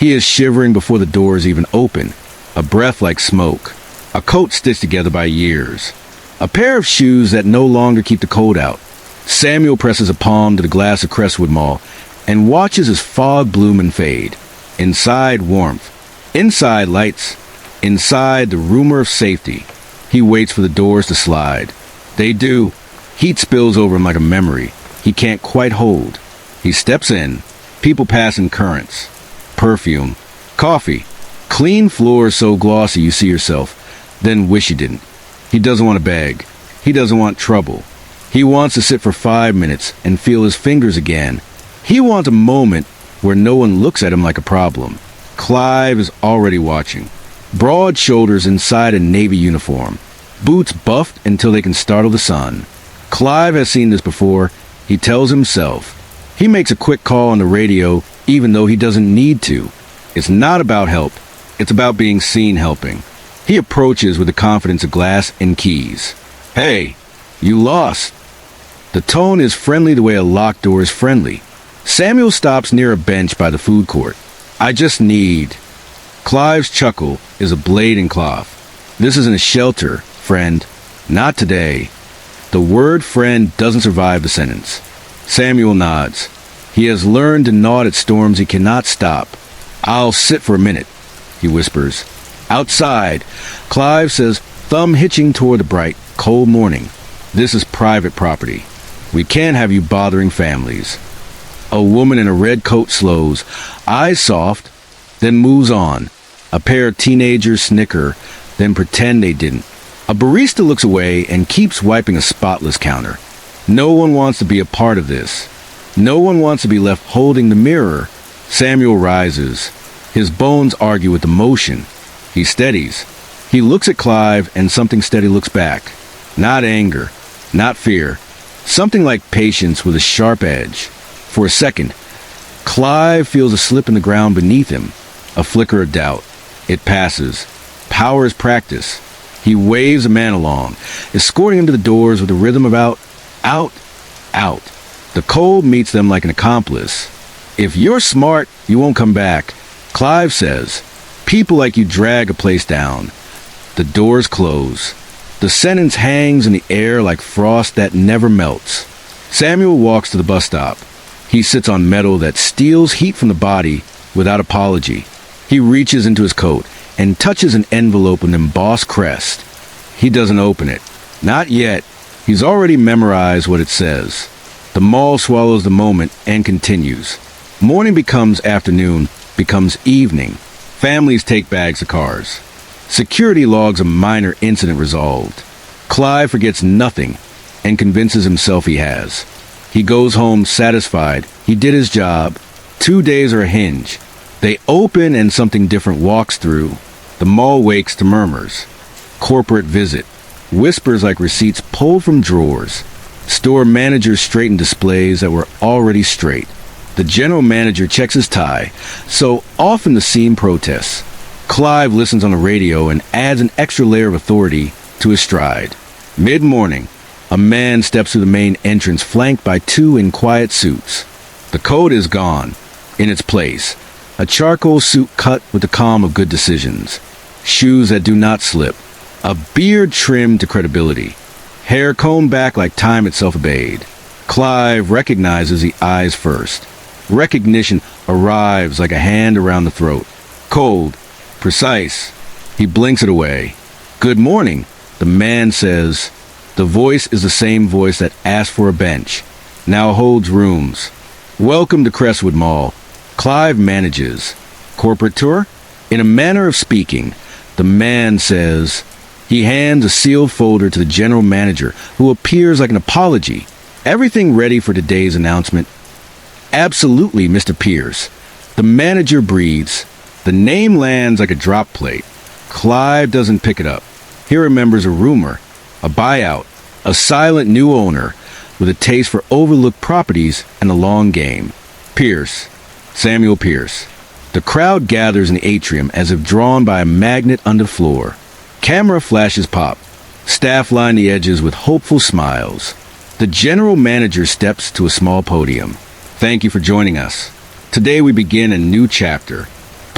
He is shivering before the doors even open, a breath like smoke, a coat stitched together by years, a pair of shoes that no longer keep the cold out. Samuel presses a palm to the glass of Crestwood Mall and watches as fog bloom and fade. Inside, warmth. Inside, lights. Inside, the rumor of safety. He waits for the doors to slide. They do. Heat spills over him like a memory he can't quite hold. He steps in. People pass in currents. Perfume. Coffee. Clean floors so glossy you see yourself, then wish you didn't. He doesn't want to beg. He doesn't want trouble. He wants to sit for 5 minutes and feel his fingers again. He wants a moment where no one looks at him like a problem. Clive is already watching. Broad shoulders inside a navy uniform. Boots buffed until they can startle the sun. Clive has seen this before. He tells himself. He makes a quick call on the radio, even though he doesn't need to. It's not about help. It's about being seen helping. He approaches with the confidence of glass and keys. Hey, you lost. The tone is friendly the way a locked door is friendly. Samuel stops near a bench by the food court. I just need. Clive's chuckle is a blade and cloth. This isn't a shelter, friend. Not today. The word friend doesn't survive the sentence. Samuel nods. He has learned to nod at storms he cannot stop. I'll sit for a minute, he whispers. Outside, Clive says, thumb hitching toward the bright, cold morning. This is private property. We can't have you bothering families. A woman in a red coat slows, eyes soft, then moves on. A pair of teenagers snicker, then pretend they didn't. A barista looks away and keeps wiping a spotless counter. No one wants to be a part of this. No one wants to be left holding the mirror. Samuel rises. His bones argue with emotion. He steadies. He looks at Clive and something steady looks back. Not anger, not fear. Something like patience with a sharp edge. For a second, Clive feels a slip in the ground beneath him. A flicker of doubt. It passes. Power is practice. He waves a man along, escorting him to the doors with a rhythm of out, out, out. The cold meets them like an accomplice. If you're smart, you won't come back, Clive says. People like you drag a place down. The doors close. The sentence hangs in the air like frost that never melts. Samuel walks to the bus stop. He sits on metal that steals heat from the body without apology. He reaches into his coat and touches an envelope with an embossed crest. He doesn't open it. Not yet. He's already memorized what it says. The mall swallows the moment and continues. Morning becomes afternoon, becomes evening. Families take bags of cars. Security logs a minor incident resolved. Clive forgets nothing and convinces himself he has. He goes home satisfied. He did his job. 2 days are a hinge. They open and something different walks through. The mall wakes to murmurs. Corporate visit. Whispers like receipts pulled from drawers. Store managers straighten displays that were already straight. The general manager checks his tie, so often the scene protests. Clive listens on the radio and adds an extra layer of authority to his stride. Mid-morning, a man steps through the main entrance flanked by 2 in quiet suits. The coat is gone. In its place, a charcoal suit cut with the calm of good decisions. Shoes that do not slip. A beard trimmed to credibility. Hair combed back like time itself obeyed. Clive recognizes the eyes first. Recognition arrives like a hand around the throat. Cold. Precise. He blinks it away. Good morning, the man says. The voice is the same voice that asked for a bench. Now holds rooms. Welcome to Crestwood Mall. Clive manages. Corporate tour? In a manner of speaking, the man says. He hands a sealed folder to the general manager, who appears like an apology. Everything ready for today's announcement? Absolutely, Mr. Pierce. The manager breathes. The name lands like a drop plate. Clive doesn't pick it up. He remembers a rumor, a buyout, a silent new owner with a taste for overlooked properties and a long game. Pierce. Samuel Pierce. The crowd gathers in the atrium as if drawn by a magnet under the floor. Camera flashes pop. Staff line the edges with hopeful smiles. The general manager steps to a small podium. Thank you for joining us. Today we begin a new chapter.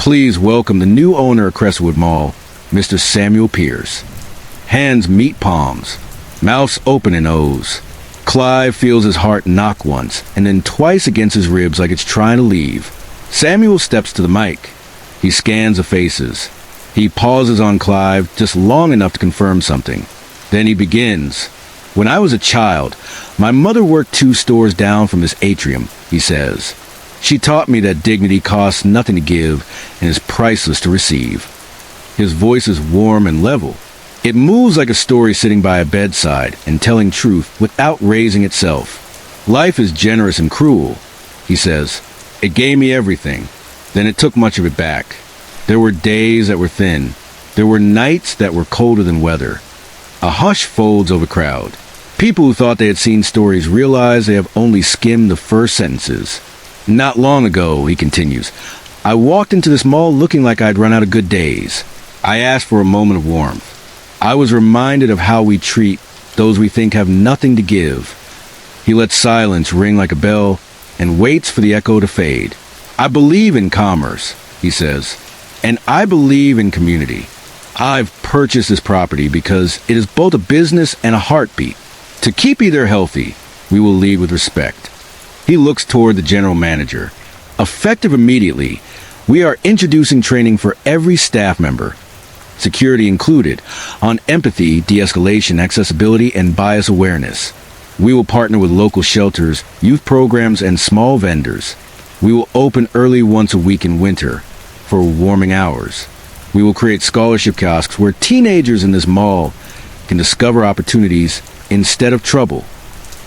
Please welcome the new owner of Crestwood Mall, Mr. Samuel Pierce. Hands meet palms, mouths open in O's. Clive feels his heart knock once, and then twice against his ribs like it's trying to leave. Samuel steps to the mic. He scans the faces. He pauses on Clive just long enough to confirm something. Then he begins. When I was a child, my mother worked 2 stores down from this atrium, he says. She taught me that dignity costs nothing to give and is priceless to receive. His voice is warm and level. It moves like a story sitting by a bedside and telling truth without raising itself. Life is generous and cruel, he says. It gave me everything. Then it took much of it back. There were days that were thin. There were nights that were colder than weather. A hush folds over the crowd. People who thought they had seen stories realize they have only skimmed the first sentences. Not long ago, he continues, I walked into this mall looking like I'd run out of good days. I asked for a moment of warmth. I was reminded of how we treat those we think have nothing to give. He lets silence ring like a bell and waits for the echo to fade. I believe in commerce, he says, and I believe in community. I've purchased this property because it is both a business and a heartbeat. To keep either healthy, we will lead with respect. He looks toward the general manager. Effective immediately, we are introducing training for every staff member, security included, on empathy, de-escalation, accessibility, and bias awareness. We will partner with local shelters, youth programs, and small vendors. We will open early once a week in winter for warming hours. We will create scholarship kiosks where teenagers in this mall can discover opportunities instead of trouble.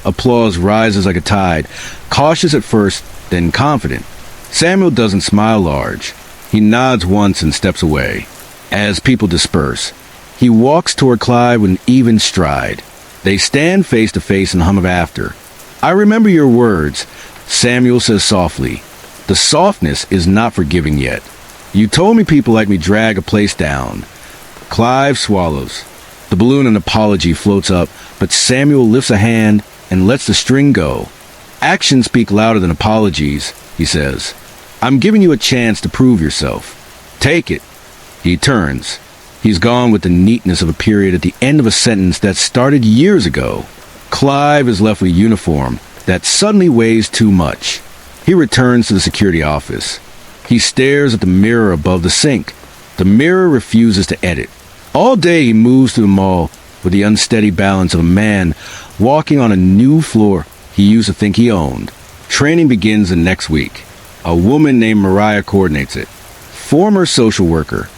Applause rises like a tide, cautious at first, then confident. Samuel doesn't smile large. He nods once and steps away. As people disperse, he walks toward Clive with an even stride. They stand face to face and hum of after. I remember your words, Samuel says softly. The softness is not forgiving yet. You told me people like me drag a place down. Clive swallows. The balloon of an apology floats up, but Samuel lifts a hand and lets the string go. Actions speak louder than apologies, he says. I'm giving you a chance to prove yourself. Take it. He turns. He's gone with the neatness of a period at the end of a sentence that started years ago. Clive is left with a uniform that suddenly weighs too much. He returns to the security office. He stares at the mirror above the sink. The mirror refuses to edit. All day he moves through the mall with the unsteady balance of a man walking on a new floor he used to think he owned. Training begins the next week. A woman named Mariah coordinates it. Former social worker.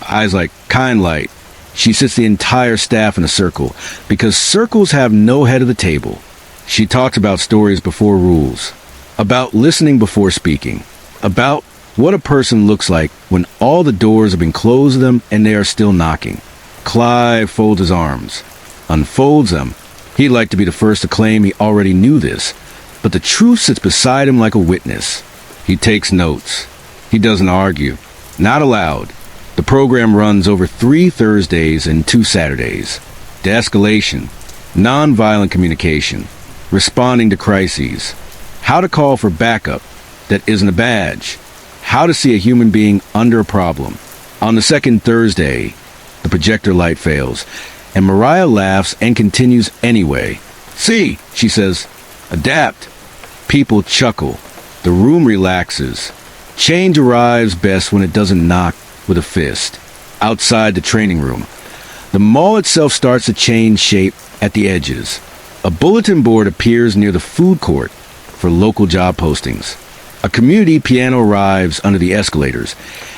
Eyes like kind light. She sits the entire staff in a circle because circles have no head of the table. She talks about stories before rules, about listening before speaking, about what a person looks like when all the doors have been closed to them and they are still knocking. Clive folds his arms, unfolds them. He'd like to be the first to claim he already knew this, but the truth sits beside him like a witness. He takes notes. He doesn't argue. Not aloud. The program runs over 3 Thursdays and 2 Saturdays. De-escalation, non-violent communication, responding to crises, how to call for backup that isn't a badge, how to see a human being under a problem. On the 2nd Thursday, the projector light fails, and Mariah laughs and continues anyway. See, she says, adapt. People chuckle. The room relaxes. Change arrives best when it doesn't knock with a fist. Outside the training room, the mall itself starts to change shape at the edges. A bulletin board appears near the food court for local job postings. A community piano arrives under the escalators,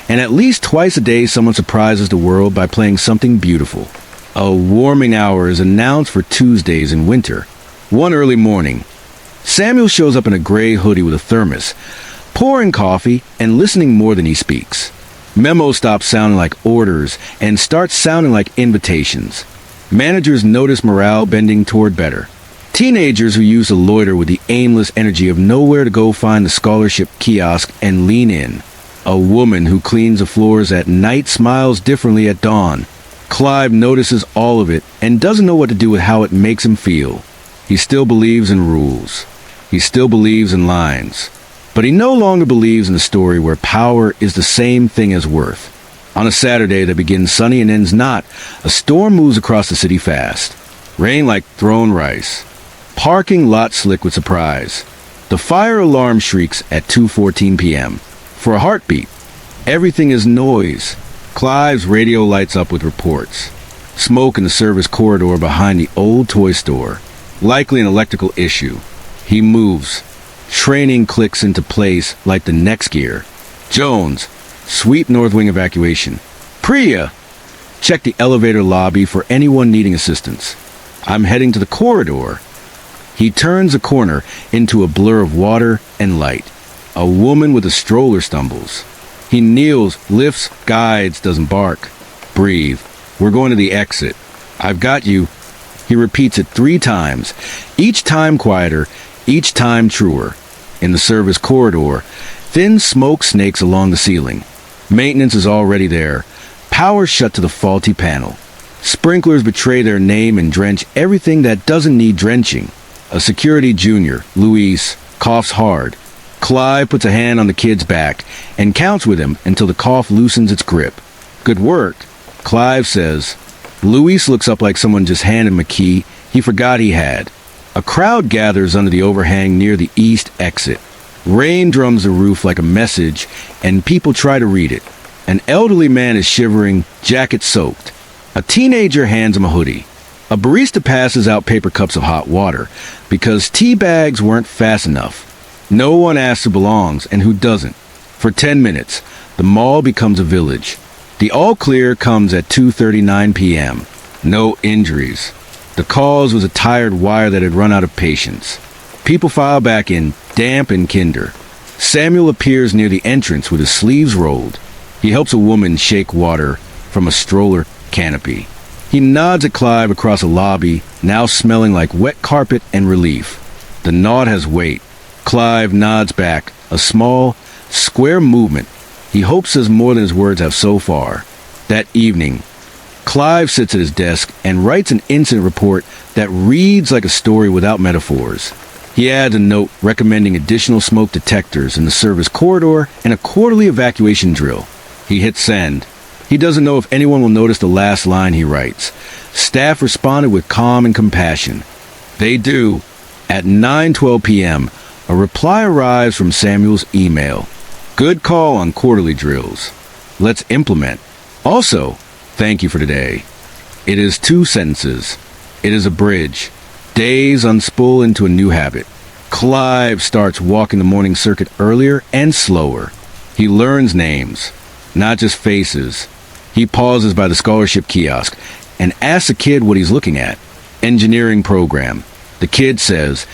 and at least twice a day someone surprises the world by playing something beautiful. A warming hour is announced for Tuesdays in winter. One early morning, Samuel shows up in a gray hoodie with a thermos, pouring coffee and listening more than he speaks. Memos stop sounding like orders and start sounding like invitations. Managers notice morale bending toward better. Teenagers who used to loiter with the aimless energy of nowhere to go find the scholarship kiosk and lean in. A woman who cleans the floors at night smiles differently at dawn. Clive notices all of it and doesn't know what to do with how it makes him feel. He still believes in rules. He still believes in lines. But he no longer believes in a story where power is the same thing as worth. On a Saturday that begins sunny and ends not, a storm moves across the city fast. Rain like thrown rice. Parking lot slick with surprise. The fire alarm shrieks at 2:14 p.m. For a heartbeat. Everything is noise. Clive's radio lights up with reports. Smoke in the service corridor behind the old toy store. Likely an electrical issue. He moves. Training clicks into place like the next gear. Jones, sweep North Wing evacuation. Priya, check the elevator lobby for anyone needing assistance. I'm heading to the corridor. He turns a corner into a blur of water and light. A woman with a stroller stumbles. He kneels, lifts, guides, doesn't bark. Breathe. We're going to the exit. I've got you. He repeats it 3 times, each time quieter, each time truer. In the service corridor, thin smoke snakes along the ceiling. Maintenance is already there. Power shut to the faulty panel. Sprinklers betray their name and drench everything that doesn't need drenching. A security junior, Luis, coughs hard. Clive puts a hand on the kid's back and counts with him until the cough loosens its grip. Good work, Clive says. Luis looks up like someone just handed him a key he forgot he had. A crowd gathers under the overhang near the east exit. Rain drums the roof like a message, and people try to read it. An elderly man is shivering, jacket soaked. A teenager hands him a hoodie. A barista passes out paper cups of hot water because tea bags weren't fast enough. No one asks who belongs and who doesn't. For 10 minutes, the mall becomes a village. The all-clear comes at 2:39 p.m. No injuries. The cause was a tired wire that had run out of patience. People file back in, damp and kinder. Samuel appears near the entrance with his sleeves rolled. He helps a woman shake water from a stroller canopy. He nods at Clive across a lobby, now smelling like wet carpet and relief. The nod has weight. Clive nods back, a small, square movement. He hopes says more than his words have so far. That evening, Clive sits at his desk and writes an incident report that reads like a story without metaphors. He adds a note recommending additional smoke detectors in the service corridor and a quarterly evacuation drill. He hits send. He doesn't know if anyone will notice the last line he writes. Staff responded with calm and compassion. They do. At 9:12 p.m., a reply arrives from Samuel's email. Good call on quarterly drills. Let's implement. Also, thank you for today. It is 2 sentences. It is a bridge. Days unspool into a new habit. Clive starts walking the morning circuit earlier and slower. He learns names, not just faces. He pauses by the scholarship kiosk and asks a kid what he's looking at. Engineering program. The kid says,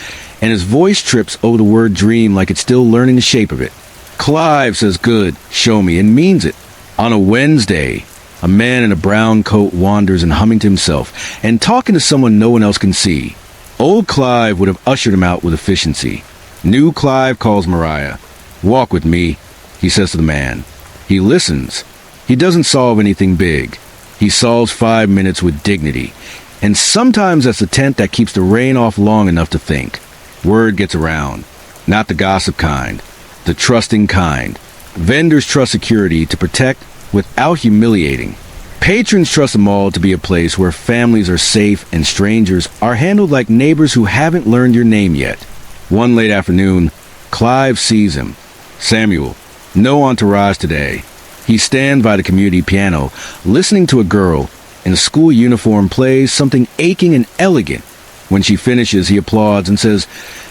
and his voice trips over the word dream like it's still learning the shape of it. Clive says good, show me, and means it. On a Wednesday, a man in a brown coat wanders and humming to himself and talking to someone no one else can see. Old Clive would have ushered him out with efficiency. New Clive calls Mariah. Walk with me, he says to the man. He listens. He doesn't solve anything big. He solves 5 minutes with dignity. And sometimes that's the tent that keeps the rain off long enough to think. Word gets around. Not the gossip kind. The trusting kind. Vendors trust security to protect without humiliating. Patrons trust the mall to be a place where families are safe and strangers are handled like neighbors who haven't learned your name yet. One late afternoon, Clive sees him. Samuel. No entourage today. He stands by the community piano, listening to a girl in a school uniform play something aching and elegant. When she finishes, he applauds and says,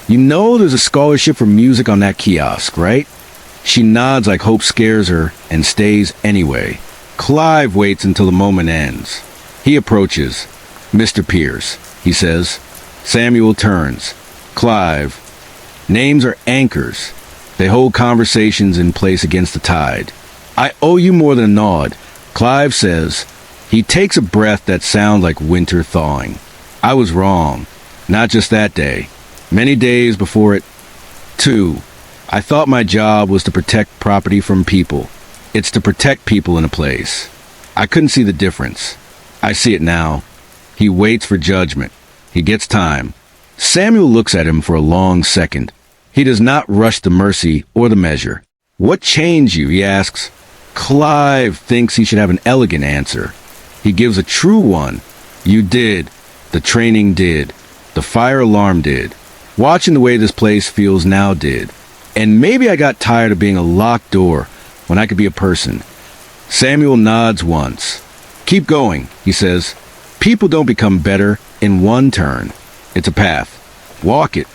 "You know there's a scholarship for music on that kiosk, right?" She nods like hope scares her and stays anyway. Clive waits until the moment ends. He approaches. "Mr. Pierce," he says. Samuel turns. "Clive." Names are anchors. They hold conversations in place against the tide. "I owe you more than a nod," Clive says. He takes a breath that sounds like winter thawing. "I was wrong. Not just that day. Many days before it, too. I thought my job was to protect property from people. It's to protect people in a place. I couldn't see the difference. I see it now." He waits for judgment. He gets time. Samuel looks at him for a long second. He does not rush the mercy or the measure. What changed you, he asks. Clive thinks he should have an elegant answer. He gives a true one. You did. The training did. The fire alarm did. Watching the way this place feels now did. And maybe I got tired of being a locked door when I could be a person. Samuel nods once. Keep going, he says. People don't become better in one turn. It's a path. Walk it.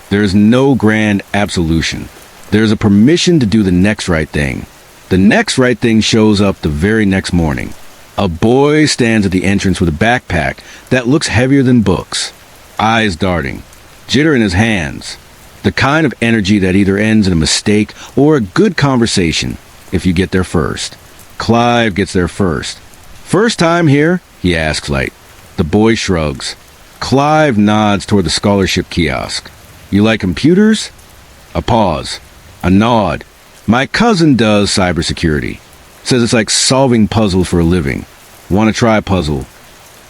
There is no grand absolution. There is a permission to do the next right thing. The next right thing shows up the very next morning. A boy stands at the entrance with a backpack that looks heavier than books. Eyes darting. Jitter in his hands. The kind of energy that either ends in a mistake or a good conversation if you get there first. Clive gets there first. First time here? He asks light. The boy shrugs. Clive nods toward the scholarship kiosk. You like computers? A pause. A nod. My cousin does cybersecurity. Says it's like solving puzzles for a living. Want to try a puzzle?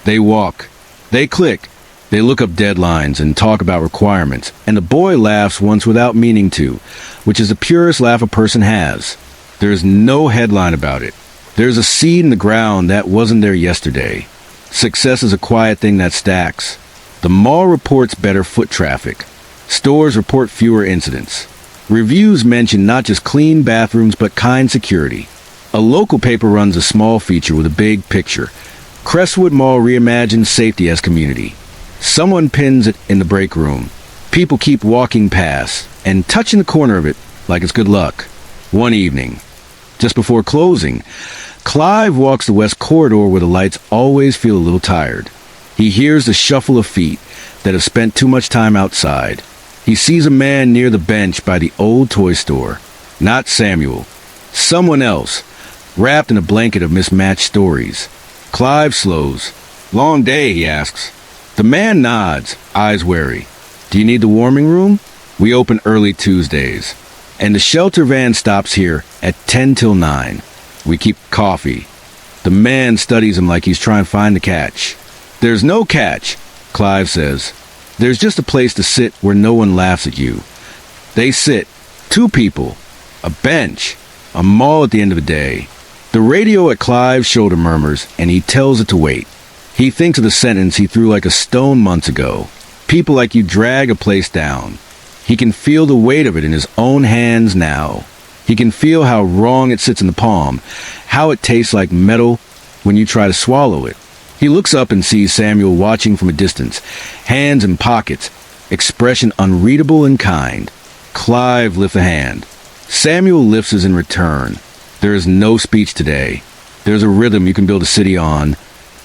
They walk. They click. They look up deadlines and talk about requirements, and the boy laughs once without meaning to, which is the purest laugh a person has. There is no headline about it. There is a seed in the ground that wasn't there yesterday. Success is a quiet thing that stacks. The mall reports better foot traffic. Stores report fewer incidents. Reviews mention not just clean bathrooms but kind security. A local paper runs a small feature with a big picture. Crestwood Mall reimagines safety as community. Someone pins it in the break room. People keep walking past and touching the corner of it like it's good luck. One evening, just before closing, Clive walks the west corridor where the lights always feel a little tired. He hears the shuffle of feet that have spent too much time outside. He sees a man near the bench by the old toy store. Not Samuel. Someone else, wrapped in a blanket of mismatched stories. Clive slows. Long day, he asks. The man nods, eyes wary. Do you need the warming room? We open early Tuesdays. And the shelter van stops here at 10 till 9. We keep coffee. The man studies him like he's trying to find the catch. There's no catch, Clive says. There's just a place to sit where no one laughs at you. They sit. 2 people. A bench. A mall at the end of the day. The radio at Clive's shoulder murmurs, and he tells it to wait. He thinks of the sentence he threw like a stone months ago. People like you drag a place down. He can feel the weight of it in his own hands now. He can feel how wrong it sits in the palm, how it tastes like metal when you try to swallow it. He looks up and sees Samuel watching from a distance, hands in pockets, expression unreadable and kind. Clive lifts a hand. Samuel lifts his in return. There is no speech today. There's a rhythm you can build a city on.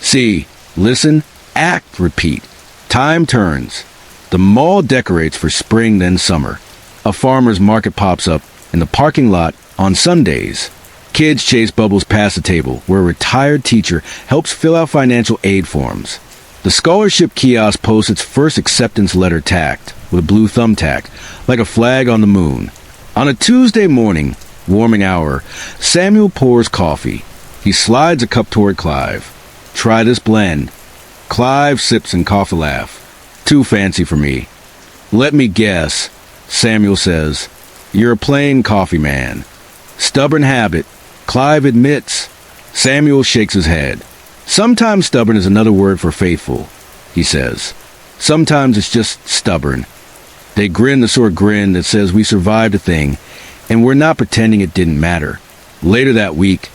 See, listen, act, repeat. Time turns. The mall decorates for spring then summer. A farmer's market pops up in the parking lot on Sundays. Kids chase bubbles past the table where a retired teacher helps fill out financial aid forms. The scholarship kiosk posts its first acceptance letter tacked with a blue thumbtack, like a flag on the moon. On a Tuesday morning, warming hour, Samuel pours coffee. He slides a cup toward Clive. Try this blend. Clive sips and cough a laugh. Too fancy for me. Let me guess, Samuel says. You're a plain coffee man. Stubborn habit, Clive admits. Samuel shakes his head. Sometimes stubborn is another word for faithful, he says. Sometimes it's just stubborn. They grin the sort of grin that says we survived a thing, and we're not pretending it didn't matter. Later that week,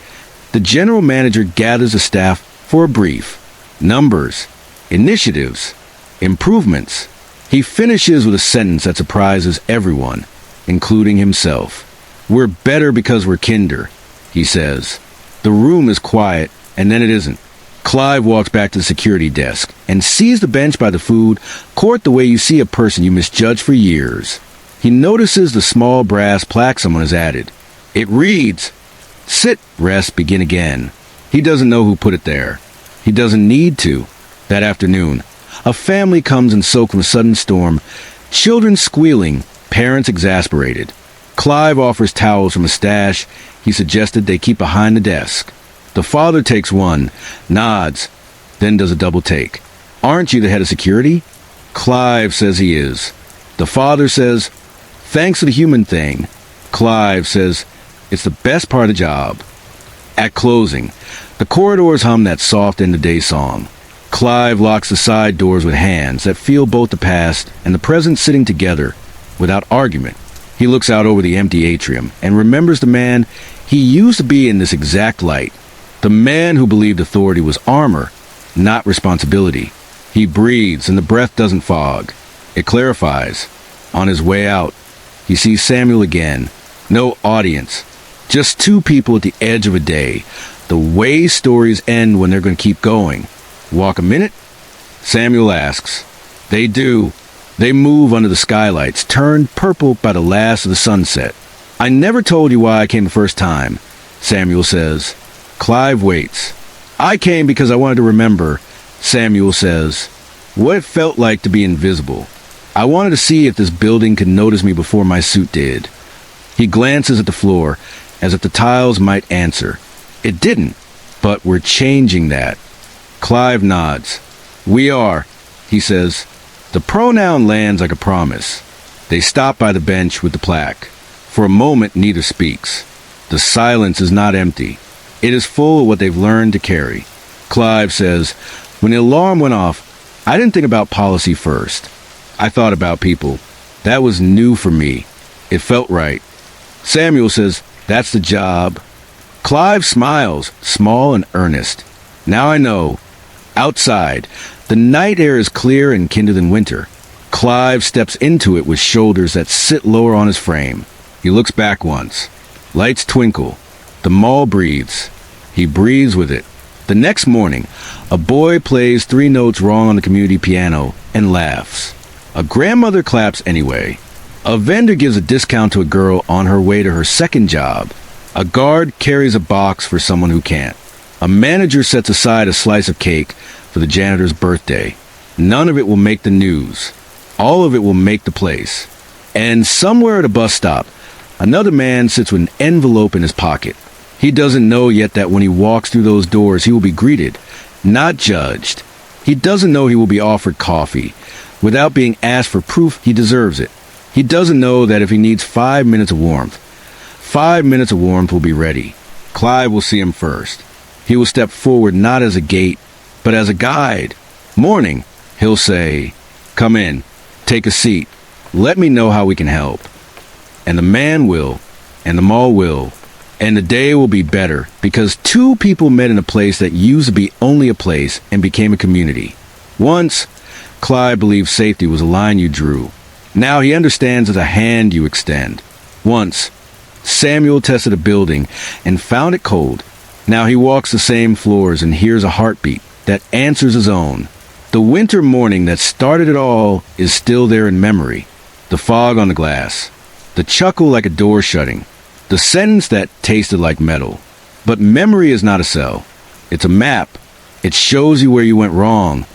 the general manager gathers the staff for a brief. Numbers, initiatives, improvements. He finishes with a sentence that surprises everyone, including himself. We're better because we're kinder, he says. The room is quiet, and then it isn't. Clive walks back to the security desk and sees the bench by the food court the way you see a person you misjudged for years. He notices the small brass plaque someone has added. It reads, "Sit, rest, begin again." He doesn't know who put it there. He doesn't need to. That afternoon, a family comes and soaks from a sudden storm, children squealing, parents exasperated. Clive offers towels from a stash he suggested they keep behind the desk. The father takes one, nods, then does a double take. Aren't you the head of security? Clive says he is. The father says, Thanks to the human thing, Clive says it's the best part of the job. At closing, the corridors hum that soft end-of-day song. Clive locks the side doors with hands that feel both the past and the present sitting together without argument. He looks out over the empty atrium and remembers the man he used to be in this exact light. The man who believed authority was armor, not responsibility. He breathes and the breath doesn't fog. It clarifies. On his way out, he sees Samuel again. No audience. Just two people at the edge of a day. The way stories end when they're going to keep going. Walk a minute? Samuel asks. They do. They move under the skylights, turned purple by the last of the sunset. I never told you why I came the first time, Samuel says. Clive waits. I came because I wanted to remember, Samuel says, what it felt like to be invisible. I wanted to see if this building could notice me before my suit did. He glances at the floor, as if the tiles might answer. It didn't, but we're changing that. Clive nods. We are, he says. The pronoun lands like a promise. They stop by the bench with the plaque. For a moment, neither speaks. The silence is not empty. It is full of what they've learned to carry. Clive says, when the alarm went off, I didn't think about policy first. I thought about people. That was new for me. It felt right. Samuel says, that's the job. Clive smiles, small and earnest. Now I know. Outside, the night air is clear and kinder than winter. Clive steps into it with shoulders that sit lower on his frame. He looks back once. Lights twinkle. The mall breathes. He breathes with it. The next morning, a boy plays 3 notes wrong on the community piano and laughs. A grandmother claps anyway. A vendor gives a discount to a girl on her way to her second job. A guard carries a box for someone who can't. A manager sets aside a slice of cake for the janitor's birthday. None of it will make the news. All of it will make the place. And somewhere at a bus stop, another man sits with an envelope in his pocket. He doesn't know yet that when he walks through those doors, he will be greeted, not judged. He doesn't know he will be offered coffee. Without being asked for proof, he deserves it. He doesn't know that if he needs 5 minutes of warmth, 5 minutes of warmth will be ready. Clive will see him first. He will step forward not as a gate, but as a guide. Morning, he'll say, come in, take a seat, let me know how we can help. And the man will, and the mall will, and the day will be better because 2 people met in a place that used to be only a place and became a community. Once, Clive believed safety was a line you drew. Now he understands it's a hand you extend. Once, Samuel tested a building and found it cold. Now he walks the same floors and hears a heartbeat that answers his own. The winter morning that started it all is still there in memory. The fog on the glass. The chuckle like a door shutting. The sentence that tasted like metal. But memory is not a cell. It's a map. It shows you where you went wrong,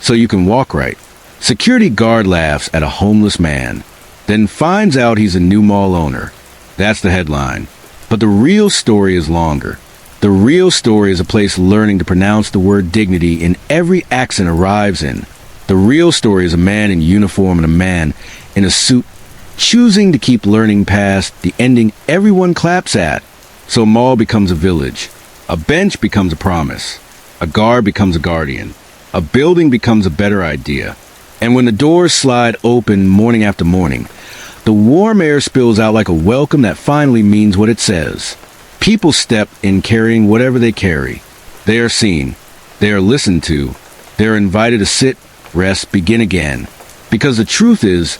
so you can walk right. Security guard laughs at a homeless man, then finds out he's a new mall owner. That's the headline. But the real story is longer. The real story is a place learning to pronounce the word dignity in every accent arrives in. The real story is a man in uniform and a man in a suit choosing to keep learning past the ending everyone claps at. So a mall becomes a village. A bench becomes a promise. A guard becomes a guardian. A building becomes a better idea. And when the doors slide open morning after morning, the warm air spills out like a welcome that finally means what it says. People step in carrying whatever they carry. They are seen. They are listened to. They are invited to sit, rest, begin again. Because the truth is,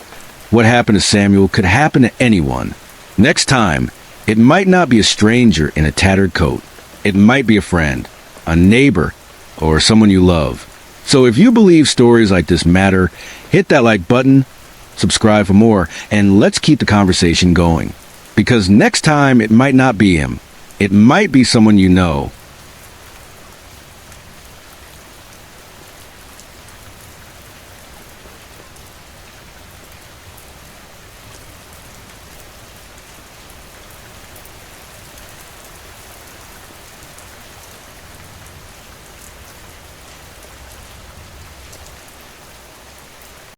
what happened to Samuel could happen to anyone. Next time, it might not be a stranger in a tattered coat. It might be a friend, a neighbor, or someone you love. So if you believe stories like this matter, hit that like button, subscribe for more, and let's keep the conversation going. Because next time, it might not be him. It might be someone you know.